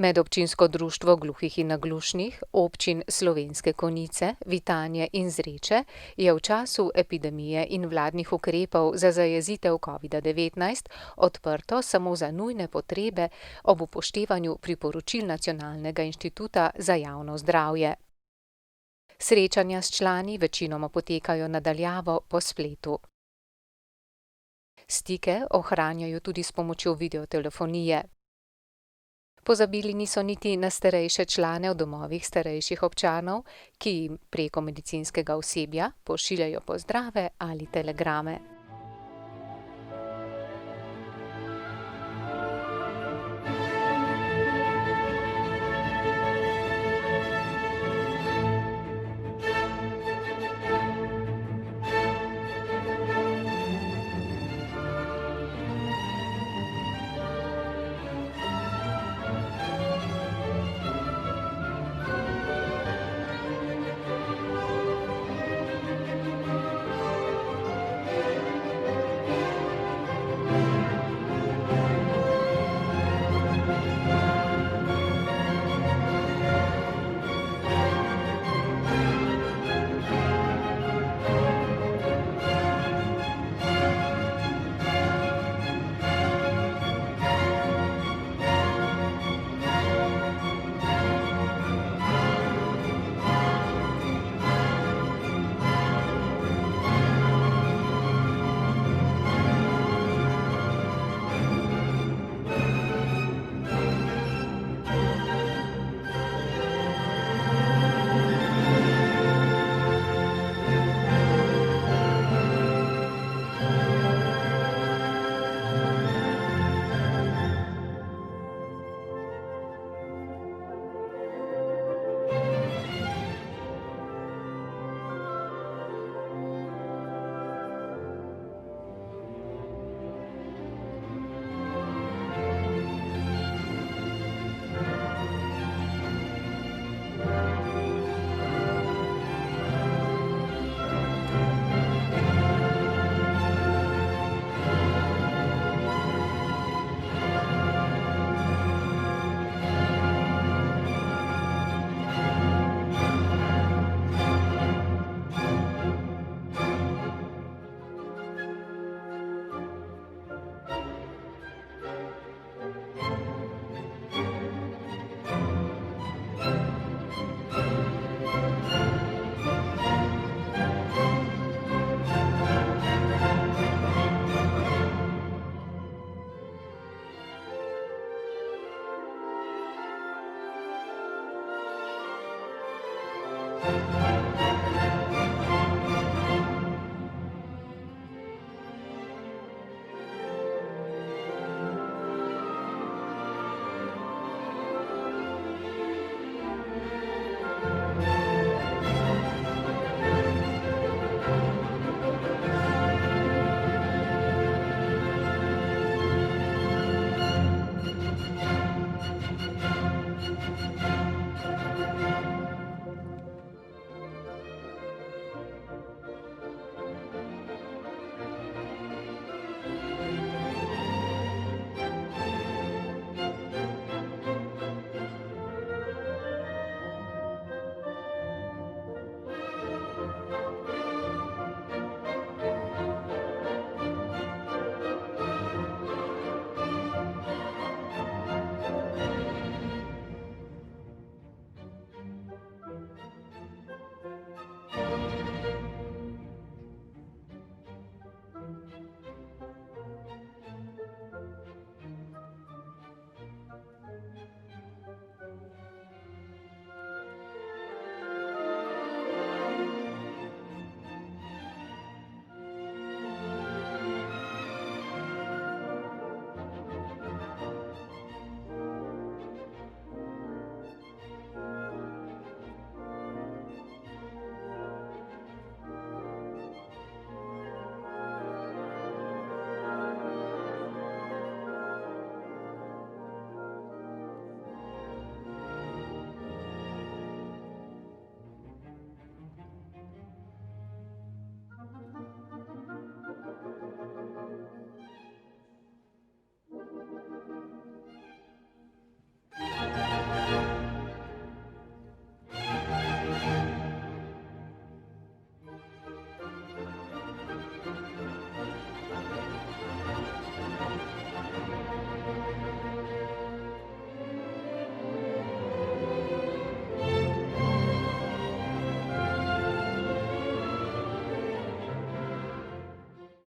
Medobčinsko društvo gluhih in naglušnih občin Slovenske Konjice, Vitanje in Zreče je v času epidemije in vladnih ukrepov za zajezitev covida-19 odprto samo za nujne potrebe ob upoštevanju priporočil Nacionalnega inštituta za javno zdravje. Srečanja s člani večinoma potekajo na daljavo po spletu. Stike ohranjajo tudi s pomočjo videotelefonije. Pozabili niso niti na starejše člane v domovih starejših občanov, ki jim preko medicinskega osebja pošiljajo pozdrave ali telegrame.